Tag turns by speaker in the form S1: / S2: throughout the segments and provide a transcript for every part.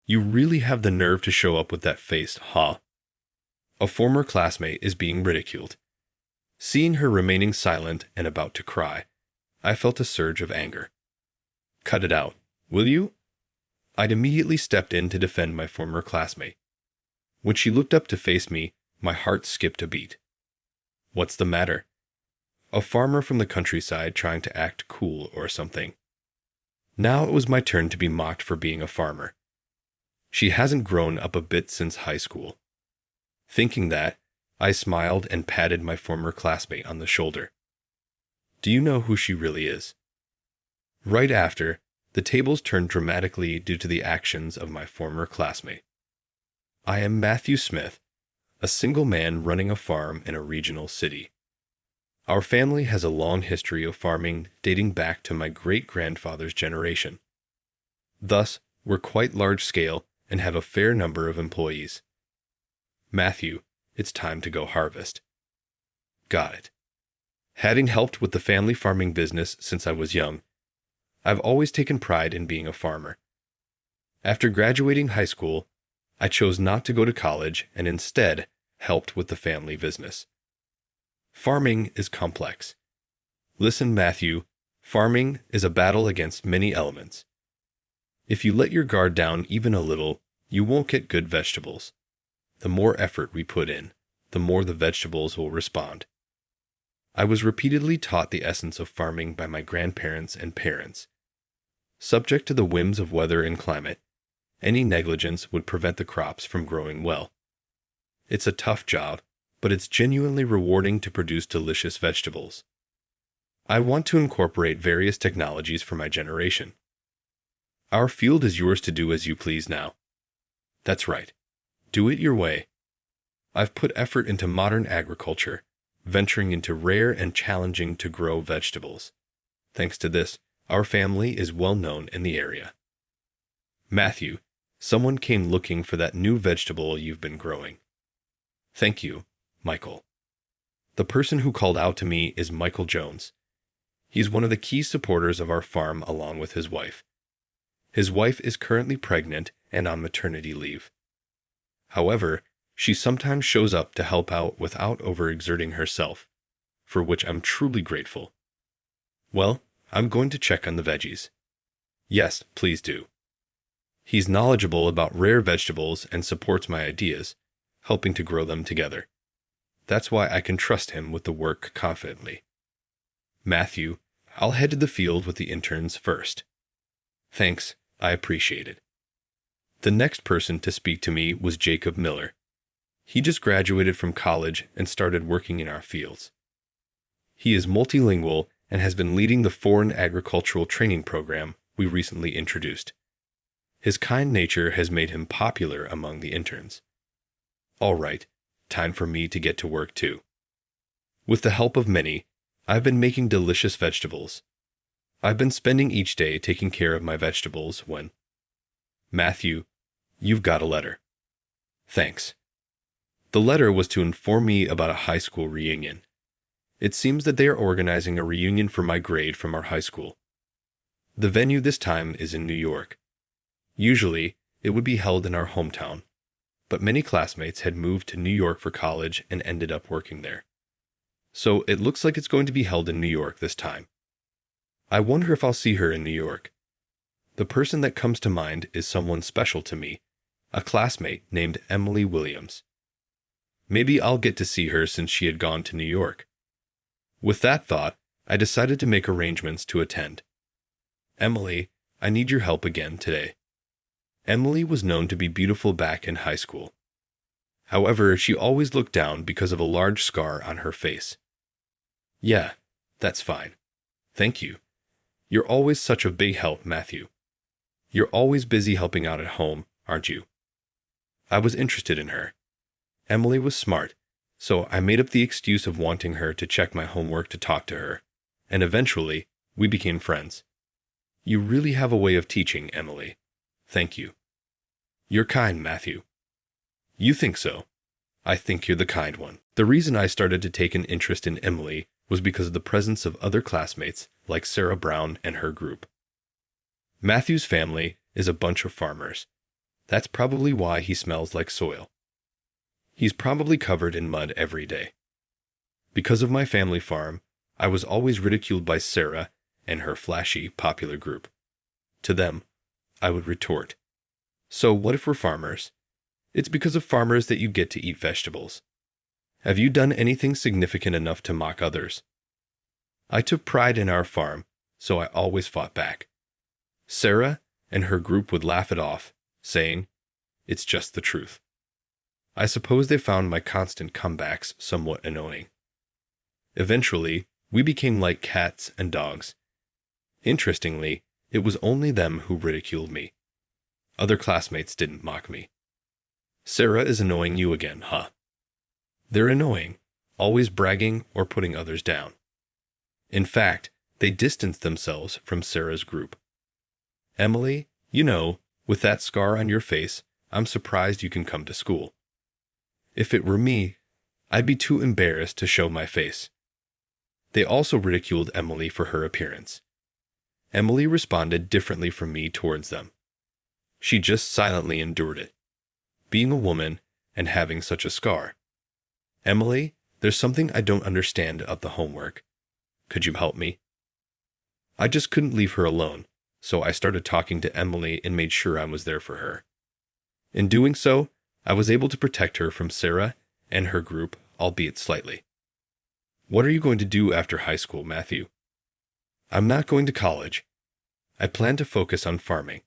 S1: You really have the nerve to show up with that face, huh? A former classmate is being ridiculed. Seeing her remaining silent and about to cry, I felt a surge of anger. Cut it out, will you? I'd immediately stepped in to defend my former classmate. When she looked up to face me, my heart skipped a beat. What's the matter? A farmer from the countryside trying to act cool or something. Now it was my turn to be mocked for being a farmer. She hasn't grown up a bit since high school. Thinking that, I smiled and patted my former classmate on the shoulder. Do you know who she really is? Right after, the tables turned dramatically due to the actions of my former classmate. I am Matthew Smith, a single man running a farm in a regional city. Our family has a long history of farming dating back to my great-grandfather's generation. Thus, we're quite large-scale and have a fair number of employees. Matthew, it's time to go harvest. Got it. Having helped with the family farming business since I was young, I've always taken pride in being a farmer. After graduating high school, I chose not to go to college and instead helped with the family business. Farming is complex. Listen, Matthew, farming is a battle against many elements. If you let your guard down even a little, you won't get good vegetables. The more effort we put in, the more the vegetables will respond. I was repeatedly taught the essence of farming by my grandparents and parents. Subject to the whims of weather and climate, any negligence would prevent the crops from growing well. It's a tough job, but it's genuinely rewarding to produce delicious vegetables. I want to incorporate various technologies for my generation. Our field is yours to do as you please now. That's right. Do it your way. I've put effort into modern agriculture, venturing into rare and challenging to grow vegetables. Thanks to this, our family is well known in the area. Matthew, someone came looking for that new vegetable you've been growing. Thank you, Michael. The person who called out to me is Michael Jones. He's one of the key supporters of our farm along with his wife. His wife is currently pregnant and on maternity leave. However, she sometimes shows up to help out without overexerting herself, for which I'm truly grateful. Well, I'm going to check on the veggies. Yes, please do. He's knowledgeable about rare vegetables and supports my ideas, helping to grow them together. That's why I can trust him with the work confidently. Matthew, I'll head to the field with the interns first. Thanks, I appreciate it. The next person to speak to me was Jacob Miller. He just graduated from college and started working in our fields. He is multilingual and has been leading the foreign agricultural training program we recently introduced. His kind nature has made him popular among the interns. All right, time for me to get to work too. With the help of many, I've been making delicious vegetables. I've been spending each day taking care of my vegetables when... Matthew, you've got a letter. Thanks. The letter was to inform me about a high school reunion. It seems that they are organizing a reunion for my grade from our high school. The venue this time is in New York. Usually, it would be held in our hometown, but many classmates had moved to New York for college and ended up working there. So it looks like it's going to be held in New York this time. I wonder if I'll see her in New York. The person that comes to mind is someone special to me, a classmate named Emily Williams. Maybe I'll get to see her since she had gone to New York. With that thought, I decided to make arrangements to attend. Emily, I need your help again today. Emily was known to be beautiful back in high school. However, she always looked down because of a large scar on her face. Yeah, that's fine. Thank you. You're always such a big help, Matthew. You're always busy helping out at home, aren't you? I was interested in her. Emily was smart, so I made up the excuse of wanting her to check my homework to talk to her, and eventually, we became friends. You really have a way of teaching, Emily. Thank you. You're kind, Matthew. You think so? I think you're the kind one. The reason I started to take an interest in Emily was because of the presence of other classmates like Sarah Brown and her group. Matthew's family is a bunch of farmers. That's probably why he smells like soil. He's probably covered in mud every day. Because of my family farm, I was always ridiculed by Sarah and her flashy, popular group. To them, I would retort, "So what if we're farmers? It's because of farmers that you get to eat vegetables. Have you done anything significant enough to mock others?" I took pride in our farm, so I always fought back. Sarah and her group would laugh it off, saying, "It's just the truth." I suppose they found my constant comebacks somewhat annoying. Eventually, we became like cats and dogs. Interestingly, it was only them who ridiculed me. Other classmates didn't mock me. "Sarah is annoying you again, huh?" They're annoying, always bragging or putting others down. In fact, they distanced themselves from Sarah's group. "Emily, you know, with that scar on your face, I'm surprised you can come to school." If it were me, I'd be too embarrassed to show my face. They also ridiculed Emily for her appearance. Emily responded differently from me towards them. She just silently endured it. Being a woman and having such a scar. "Emily, there's something I don't understand of the homework. Could you help me?" I just couldn't leave her alone, so I started talking to Emily and made sure I was there for her. In doing so, I was able to protect her from Sarah and her group, albeit slightly. "What are you going to do after high school, Matthew?" "I'm not going to college. I plan to focus on farming.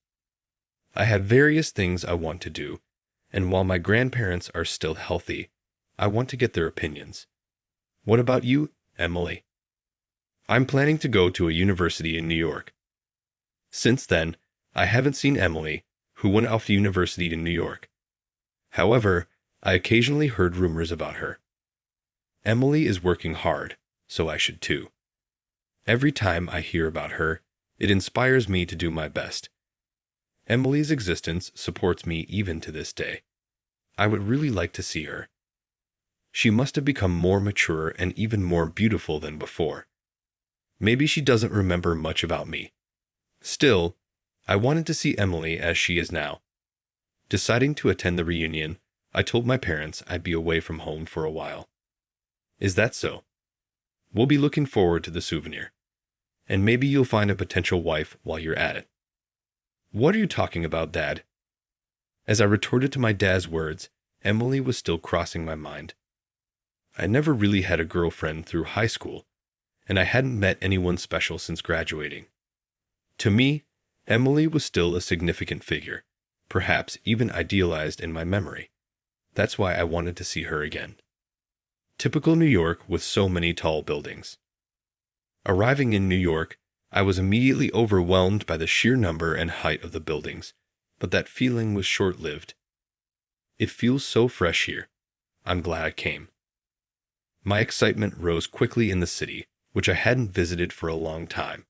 S1: I have various things I want to do, and while my grandparents are still healthy, I want to get their opinions. What about you, Emily?" "I'm planning to go to a university in New York." Since then, I haven't seen Emily, who went off to university in New York. However, I occasionally heard rumors about her. Emily is working hard, so I should too. Every time I hear about her, it inspires me to do my best. Emily's existence supports me even to this day. I would really like to see her. She must have become more mature and even more beautiful than before. Maybe she doesn't remember much about me. Still, I wanted to see Emily as she is now. Deciding to attend the reunion, I told my parents I'd be away from home for a while. "Is that so? We'll be looking forward to the souvenir. And maybe you'll find a potential wife while you're at it." "What are you talking about, Dad?" As I retorted to my dad's words, Emily was still crossing my mind. I never really had a girlfriend through high school, and I hadn't met anyone special since graduating. To me, Emily was still a significant figure, perhaps even idealized in my memory. That's why I wanted to see her again. Typical New York with so many tall buildings. Arriving in New York, I was immediately overwhelmed by the sheer number and height of the buildings, but that feeling was short-lived. It feels so fresh here. I'm glad I came. My excitement rose quickly in the city, which I hadn't visited for a long time.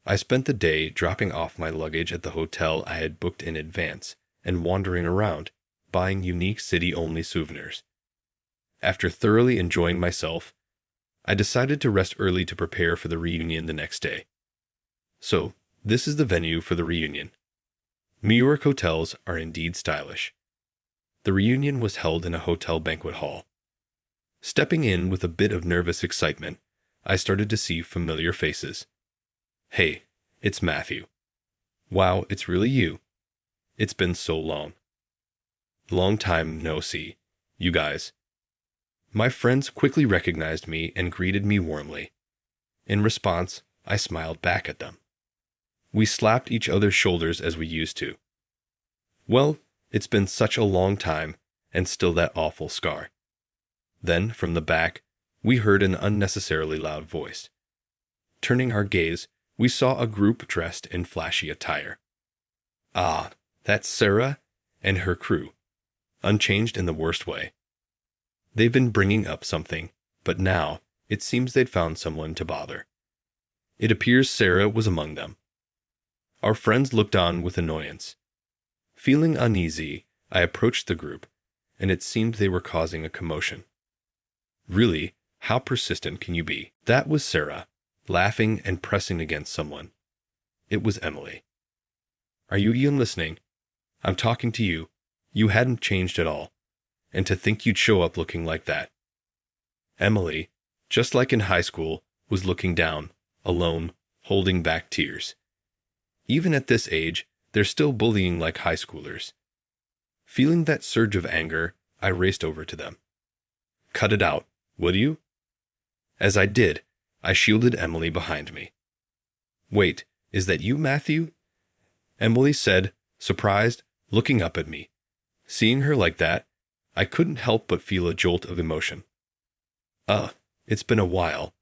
S1: I spent the day dropping off my luggage at the hotel I had booked in advance and wandering around, buying unique city-only souvenirs. After thoroughly enjoying myself, I decided to rest early to prepare for the reunion the next day. So, this is the venue for the reunion. New York hotels are indeed stylish. The reunion was held in a hotel banquet hall. Stepping in with a bit of nervous excitement, I started to see familiar faces. "Hey, it's Matthew. Wow, it's really you. It's been so long. Long time no see, you guys." My friends quickly recognized me and greeted me warmly. In response, I smiled back at them. We slapped each other's shoulders as we used to. "Well, it's been such a long time, and still that awful scar." Then, from the back, we heard an unnecessarily loud voice. Turning our gaze, we saw a group dressed in flashy attire. Ah, that's Sarah and her crew, unchanged in the worst way. They've been bringing up something, but now it seems they'd found someone to bother. It appears Sarah was among them. Our friends looked on with annoyance. Feeling uneasy, I approached the group, and it seemed they were causing a commotion. Really, how persistent can you be? That was Sarah, laughing and pressing against someone. It was Emily. "Are you even listening? I'm talking to you. You hadn't changed at all. And to think you'd show up looking like that. Emily, just like in high school, was looking down, alone, holding back tears. Even at this age, they're still bullying like high schoolers. Feeling that surge of anger, I raced over to them. Cut it out, would you? As I did, I shielded Emily behind me. Wait, is that you, Matthew? Emily said, surprised, looking up at me. Seeing her like that, I couldn't help but feel a jolt of emotion. It's been a while,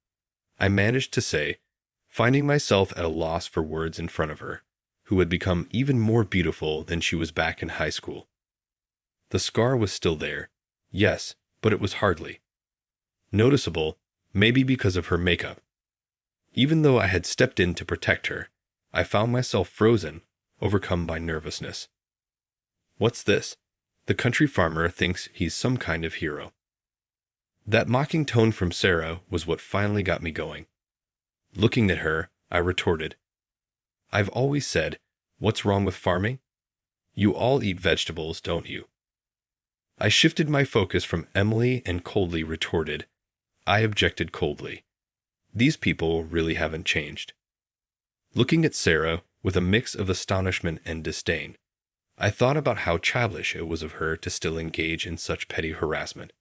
S1: I managed to say, finding myself at a loss for words in front of her, who had become even more beautiful than she was back in high school. The scar was still there, yes, but it was hardly noticeable, maybe because of her makeup. Even though I had stepped in to protect her, I found myself frozen, overcome by nervousness. What's this? The country farmer thinks he's some kind of hero. That mocking tone from Sarah was what finally got me going. Looking at her, I retorted, I've always said, what's wrong with farming? You all eat vegetables, don't you? I shifted my focus from Emily and coldly retorted, I objected coldly. These people really haven't changed. Looking at Sarah with a mix of astonishment and disdain, I thought about how childish it was of her to still engage in such petty harassment.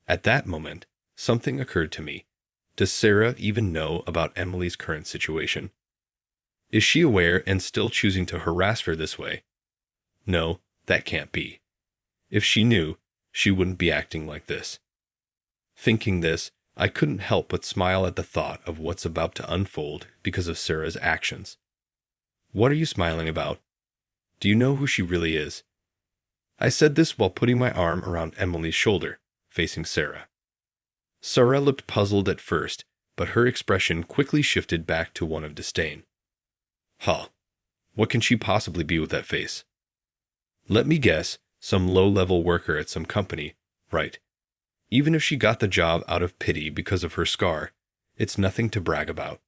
S1: At that moment, something occurred to me. Does Sarah even know about Emily's current situation? Is she aware and still choosing to harass her this way? No, that can't be. If she knew, she wouldn't be acting like this. Thinking this, I couldn't help but smile at the thought of what's about to unfold because of Sarah's actions. What are you smiling about? Do you know who she really is? I said this while putting my arm around Emily's shoulder, facing Sarah. Sarah looked puzzled at first, but her expression quickly shifted back to one of disdain. What can she possibly be with that face? Let me guess, some low-level worker at some company, right? Even if she got the job out of pity because of her scar, it's nothing to brag about.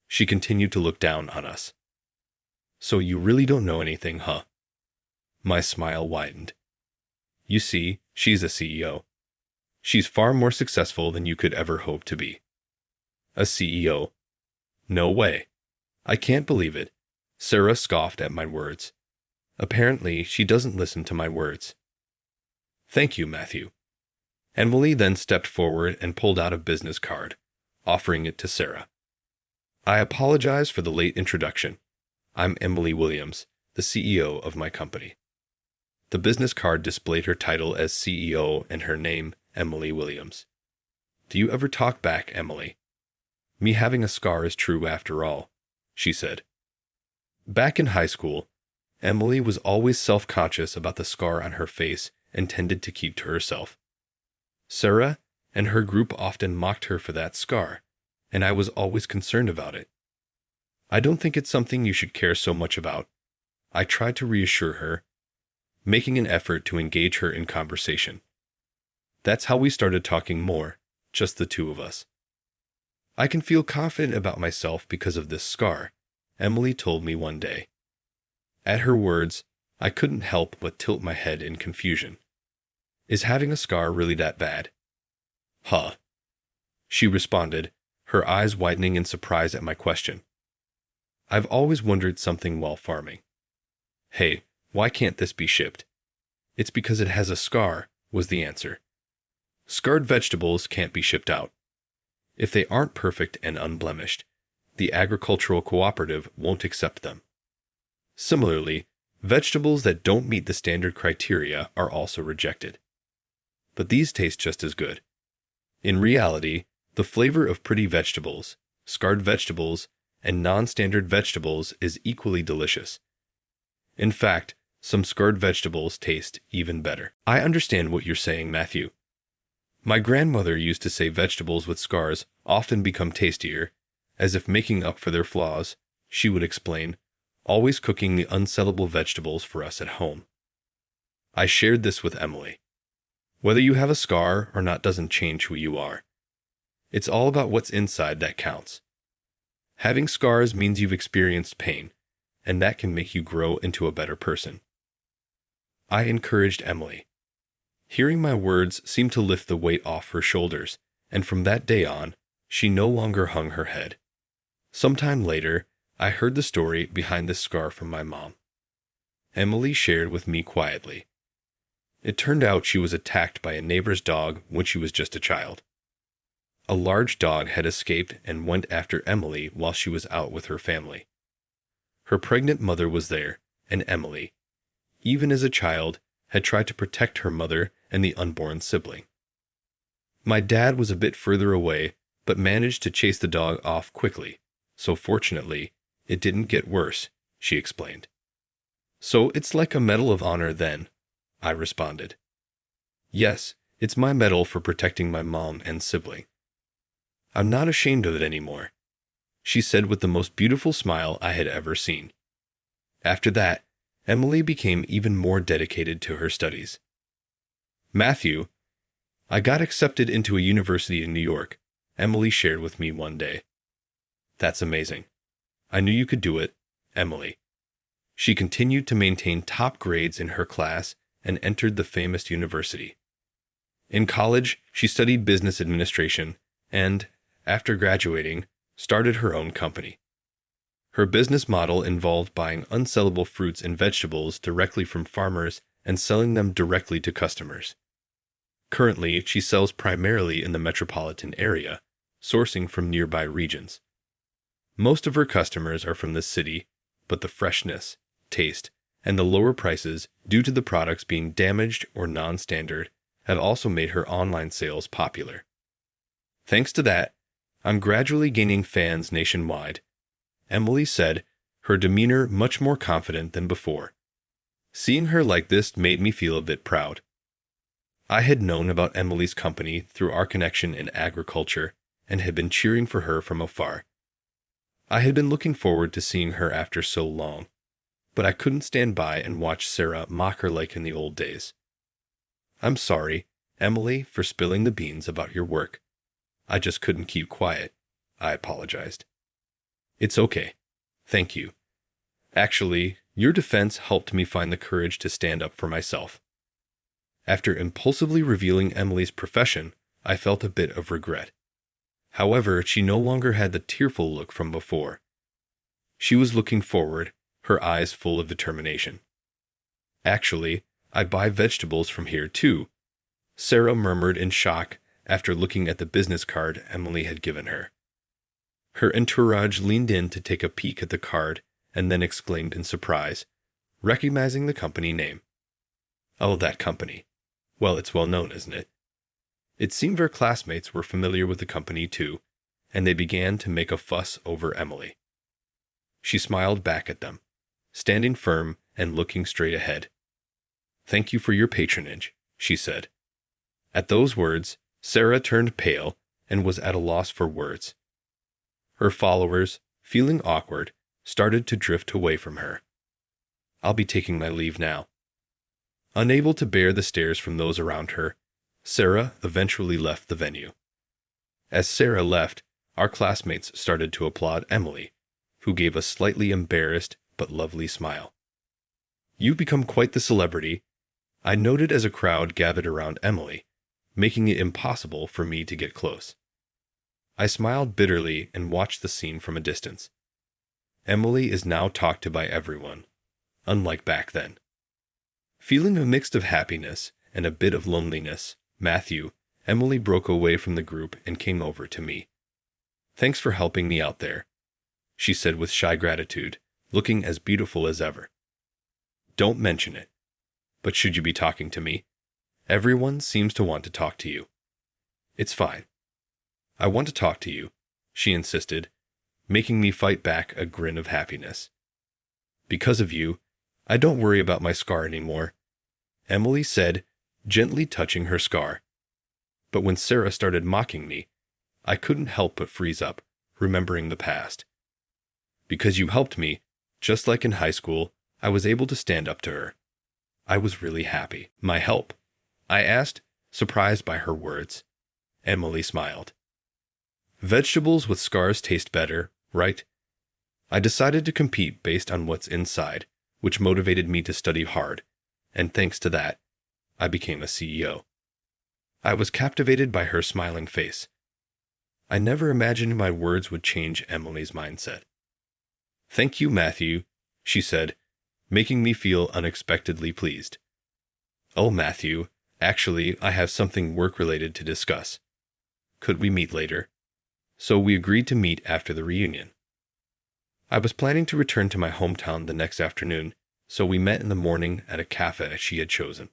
S1: She continued to look down on us. So you really don't know anything, huh? My smile widened. You see, she's a CEO. She's far more successful than you could ever hope to be. A CEO? No way. I can't believe it. Sarah scoffed at my words. Apparently, she doesn't listen to my words. Thank you, Matthew. Emily then stepped forward and pulled out a business card, offering it to Sarah. I apologize for the late introduction. I'm Emily Williams, the CEO of my company. The business card displayed her title as CEO and her name, Emily Williams. Do you ever talk back, Emily? Me having a scar is true after all, she said. Back in high school, Emily was always self-conscious about the scar on her face and tended to keep to herself. Sarah and her group often mocked her for that scar, and I was always concerned about it. I don't think it's something you should care so much about. I tried to reassure her, making an effort to engage her in conversation. That's how we started talking more, just the two of us. I can feel confident about myself because of this scar, Emily told me one day. At her words, I couldn't help but tilt my head in confusion. Is having a scar really that bad? She responded, her eyes widening in surprise at my question. I've always wondered something while farming. Hey, why can't this be shipped? It's because it has a scar, was the answer. Scarred vegetables can't be shipped out. If they aren't perfect and unblemished, the agricultural cooperative won't accept them. Similarly, vegetables that don't meet the standard criteria are also rejected. But these taste just as good. In reality, the flavor of pretty vegetables, scarred vegetables, and non-standard vegetables is equally delicious. In fact, some scarred vegetables taste even better. I understand what you're saying, Matthew. My grandmother used to say vegetables with scars often become tastier, as if making up for their flaws, she would explain, always cooking the unsellable vegetables for us at home. I shared this with Emily. Whether you have a scar or not doesn't change who you are. It's all about what's inside that counts. Having scars means you've experienced pain, and that can make you grow into a better person. I encouraged Emily. Hearing my words seemed to lift the weight off her shoulders, and from that day on, she no longer hung her head. Sometime later, I heard the story behind this scar from my mom. Emily shared with me quietly. It turned out she was attacked by a neighbor's dog when she was just a child. A large dog had escaped and went after Emily while she was out with her family. Her pregnant mother was there, and Emily, even as a child, had tried to protect her mother and the unborn sibling. My dad was a bit further away, but managed to chase the dog off quickly, so fortunately, it didn't get worse, she explained. So it's like a medal of honor then, I responded. Yes, it's my medal for protecting my mom and sibling. I'm not ashamed of it anymore, she said with the most beautiful smile I had ever seen. After that, Emily became even more dedicated to her studies. Matthew, I got accepted into a university in New York, Emily shared with me one day. That's amazing. I knew you could do it, Emily. She continued to maintain top grades in her class and entered the famous university. In college, she studied business administration and, after graduating, started her own company. Her business model involved buying unsellable fruits and vegetables directly from farmers and selling them directly to customers. Currently, she sells primarily in the metropolitan area, sourcing from nearby regions. Most of her customers are from the city, but the freshness, taste, and the lower prices due to the products being damaged or non-standard have also made her online sales popular. Thanks to that, I'm gradually gaining fans nationwide, Emily said, her demeanor much more confident than before. Seeing her like this made me feel a bit proud. I had known about Emily's company through our connection in agriculture and had been cheering for her from afar. I had been looking forward to seeing her after so long, but I couldn't stand by and watch Sarah mock her like in the old days. I'm sorry, Emily, for spilling the beans about your work. I just couldn't keep quiet, I apologized. It's okay. Thank you. Actually, your defense helped me find the courage to stand up for myself. After impulsively revealing Emily's profession, I felt a bit of regret. However, she no longer had the tearful look from before. She was looking forward, her eyes full of determination. Actually, I buy vegetables from here too, Sarah murmured in shock after looking at the business card Emily had given her. Her entourage leaned in to take a peek at the card and then exclaimed in surprise, recognizing the company name. Oh, that company. Well, it's well known, isn't it? It seemed her classmates were familiar with the company too, and they began to make a fuss over Emily. She smiled back at them, standing firm and looking straight ahead. Thank you for your patronage, she said. At those words, Sarah turned pale and was at a loss for words. Her followers, feeling awkward, started to drift away from her. I'll be taking my leave now. Unable to bear the stares from those around her, Sarah eventually left the venue. As Sarah left, our classmates started to applaud Emily, who gave a slightly embarrassed but lovely smile. You've become quite the celebrity, I noted as a crowd gathered around Emily, making it impossible for me to get close. I smiled bitterly and watched the scene from a distance. Emily is now talked to by everyone, unlike back then. Feeling a mix of happiness and a bit of loneliness, Emily broke away from the group and came over to me. Thanks for helping me out there, she said with shy gratitude, looking as beautiful as ever. Don't mention it. But should you be talking to me? Everyone seems to want to talk to you. It's fine. I want to talk to you, she insisted, making me fight back a grin of happiness. Because of you, I don't worry about my scar anymore, Emily said, gently touching her scar. But when Sarah started mocking me, I couldn't help but freeze up, remembering the past. Because you helped me, just like in high school, I was able to stand up to her. I was really happy. My help? I asked, surprised by her words. Emily smiled. Vegetables with scars taste better, right? I decided to compete based on what's inside, which motivated me to study hard, and thanks to that, I became a CEO. I was captivated by her smiling face. I never imagined my words would change Emily's mindset. "Thank you, Matthew," she said, making me feel unexpectedly pleased. "Oh, Matthew, actually, I have something work-related to discuss. Could we meet later?" So we agreed to meet after the reunion. I was planning to return to my hometown the next afternoon, so we met in the morning at a cafe she had chosen.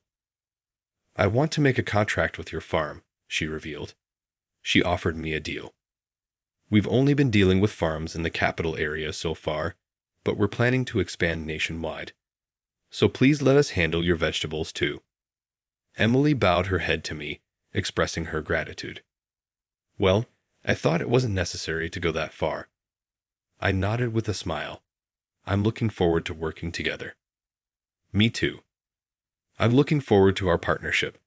S1: "I want to make a contract with your farm," she revealed. She offered me a deal. "We've only been dealing with farms in the capital area so far, but we're planning to expand nationwide. So please let us handle your vegetables too." Emily bowed her head to me, expressing her gratitude. Well, I thought it wasn't necessary to go that far. I nodded with a smile. "I'm looking forward to working together." "Me too." "I'm looking forward to our partnership."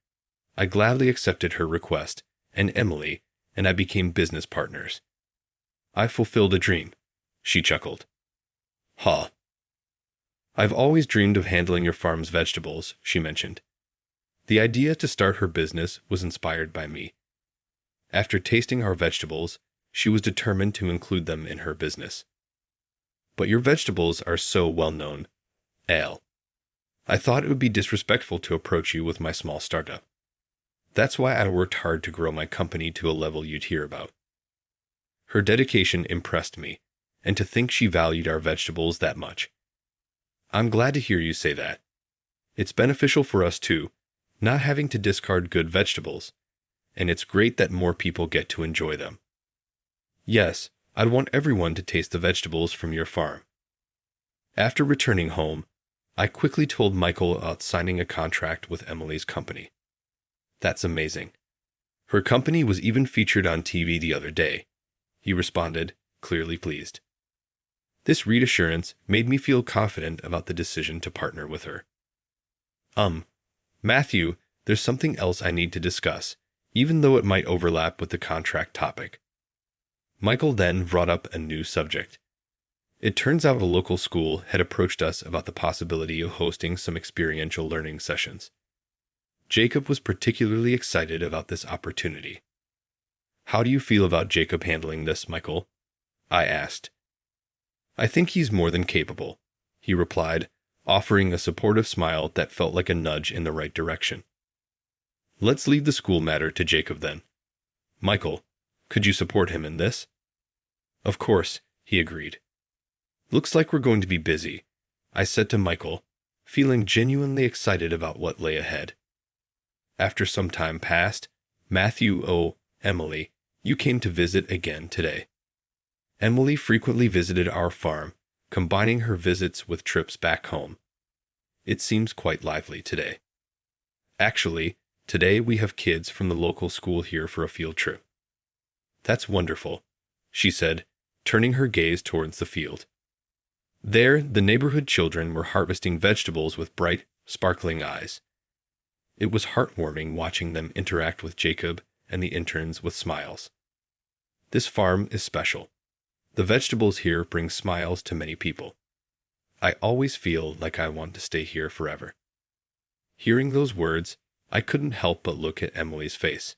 S1: I gladly accepted her request, and Emily and I became business partners. "I fulfilled a dream," she chuckled. "Huh." "I've always dreamed of handling your farm's vegetables," she mentioned. The idea to start her business was inspired by me. After tasting our vegetables, she was determined to include them in her business. "But your vegetables are so well known, Al. I thought it would be disrespectful to approach you with my small startup. That's why I worked hard to grow my company to a level you'd hear about." Her dedication impressed me, and to think she valued our vegetables that much. "I'm glad to hear you say that. It's beneficial for us too, not having to discard good vegetables, and it's great that more people get to enjoy them. Yes, I'd want everyone to taste the vegetables from your farm." After returning home, I quickly told Michael about signing a contract with Emily's company. "That's amazing. Her company was even featured on TV the other day," he responded, clearly pleased. This reassurance made me feel confident about the decision to partner with her. Matthew, there's something else I need to discuss, even though it might overlap with the contract topic." Michael then brought up a new subject. It turns out a local school had approached us about the possibility of hosting some experiential learning sessions. Jacob was particularly excited about this opportunity. "How do you feel about Jacob handling this, Michael?" I asked. "I think he's more than capable," he replied, offering a supportive smile that felt like a nudge in the right direction. "Let's leave the school matter to Jacob then. Michael, could you support him in this?" "Of course," he agreed. "Looks like we're going to be busy," I said to Michael, feeling genuinely excited about what lay ahead. After some time passed, Matthew, Emily, you came to visit again today. Emily frequently visited our farm, combining her visits with trips back home. It seems quite lively today. Actually, today we have kids from the local school here for a field trip." "That's wonderful," she said, turning her gaze towards the field. There, the neighborhood children were harvesting vegetables with bright, sparkling eyes. It was heartwarming watching them interact with Jacob and the interns with smiles. This farm is special. The vegetables here bring smiles to many people. I always feel like I want to stay here forever." Hearing those words, I couldn't help but look at Emily's face.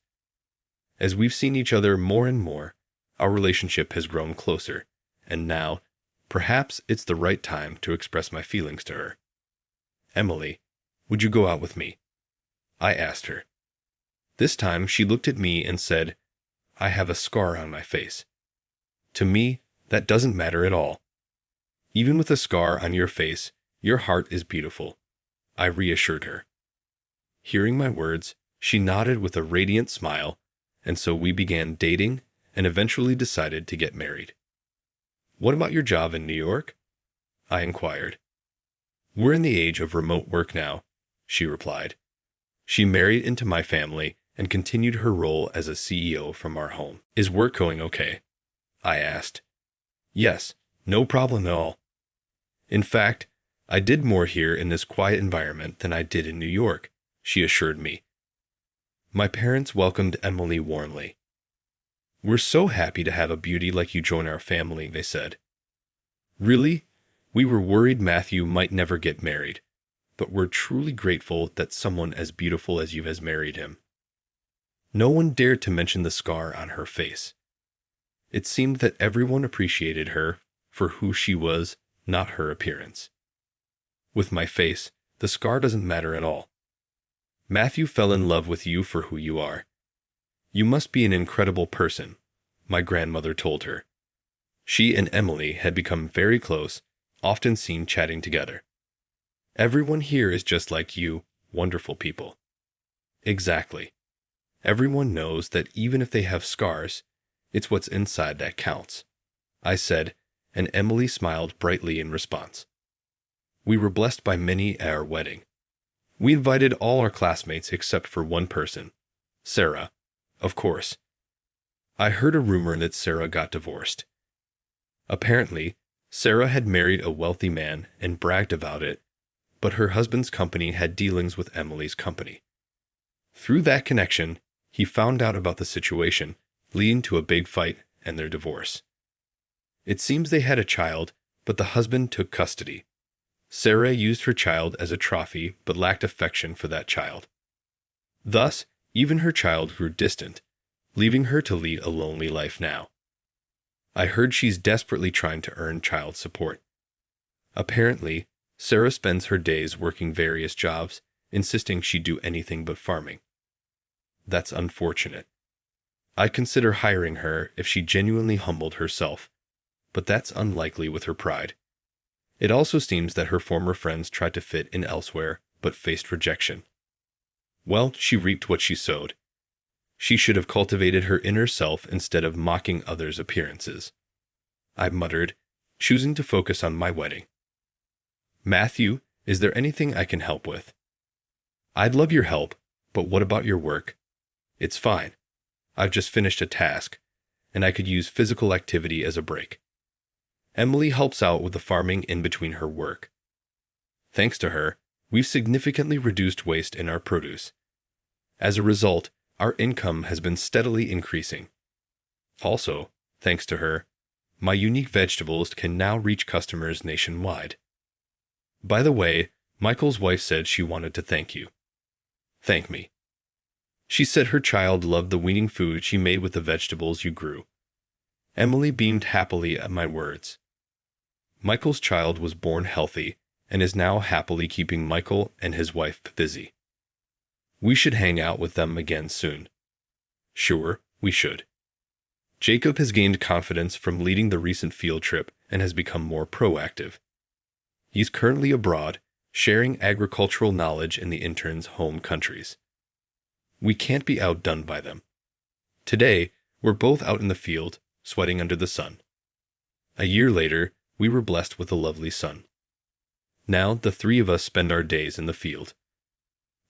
S1: As we've seen each other more and more, our relationship has grown closer, and now, perhaps it's the right time to express my feelings to her. "Emily, would you go out with me?" I asked her. This time she looked at me and said, "I have a scar on my face. To me, that doesn't matter at all. Even with a scar on your face, your heart is beautiful," I reassured her. Hearing my words, she nodded with a radiant smile, and so we began dating and eventually decided to get married. "What about your job in New York?" I inquired. "We're in the age of remote work now," she replied. She married into my family and continued her role as a CEO from our home. "Is work going okay?" I asked. "Yes, no problem at all. In fact, I did more here in this quiet environment than I did in New York," she assured me. My parents welcomed Emily warmly. "We're so happy to have a beauty like you join our family," they said. "Really? We were worried Matthew might never get married, but we're truly grateful that someone as beautiful as you has married him." No one dared to mention the scar on her face. It seemed that everyone appreciated her for who she was, not her appearance. With my face, the scar doesn't matter at all. Matthew fell in love with you for who you are. You must be an incredible person, my grandmother told her. She and Emily had become very close, often seen chatting together. Everyone here is just like you, wonderful people. Exactly. Everyone knows that even if they have scars, it's what's inside that counts, I said, and Emily smiled brightly in response. We were blessed by many at our wedding. We invited all our classmates except for one person, Sarah, of course. I heard a rumor that Sarah got divorced. Apparently, Sarah had married a wealthy man and bragged about it, but her husband's company had dealings with Emily's company. Through that connection, he found out about the situation, leading to a big fight and their divorce. It seems they had a child, but the husband took custody. Sarah used her child as a trophy but lacked affection for that child. Thus, even her child grew distant, leaving her to lead a lonely life now. I heard she's desperately trying to earn child support. Apparently, Sarah spends her days working various jobs, insisting she do anything but farming. That's unfortunate. I consider hiring her if she genuinely humbled herself, but that's unlikely with her pride. It also seems that her former friends tried to fit in elsewhere, but faced rejection. Well, she reaped what she sowed. She should have cultivated her inner self instead of mocking others' appearances. I muttered, choosing to focus on my wedding. Matthew, is there anything I can help with? I'd love your help, but what about your work? It's fine. I've just finished a task, and I could use physical activity as a break. Emily helps out with the farming in between her work. Thanks to her, we've significantly reduced waste in our produce. As a result, our income has been steadily increasing. Also, thanks to her, my unique vegetables can now reach customers nationwide. By the way, Michael's wife said she wanted to thank you. Thank me. She said her child loved the weaning food she made with the vegetables you grew. Emily beamed happily at my words. Michael's child was born healthy and is now happily keeping Michael and his wife busy. We should hang out with them again soon. Sure, we should. Jacob has gained confidence from leading the recent field trip and has become more proactive. He's currently abroad, sharing agricultural knowledge in the interns' home countries. We can't be outdone by them. Today, we're both out in the field, sweating under the sun. A year later, we were blessed with a lovely son. Now, the three of us spend our days in the field.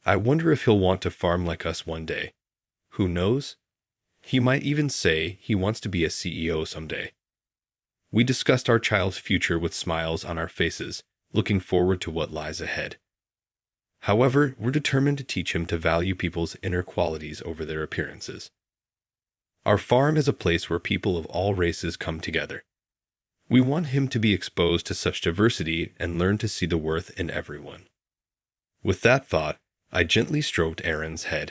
S1: I wonder if he'll want to farm like us one day. Who knows? He might even say he wants to be a CEO someday. We discussed our child's future with smiles on our faces, looking forward to what lies ahead. However, we're determined to teach him to value people's inner qualities over their appearances. Our farm is a place where people of all races come together. We want him to be exposed to such diversity and learn to see the worth in everyone. With that thought, I gently stroked Aaron's head.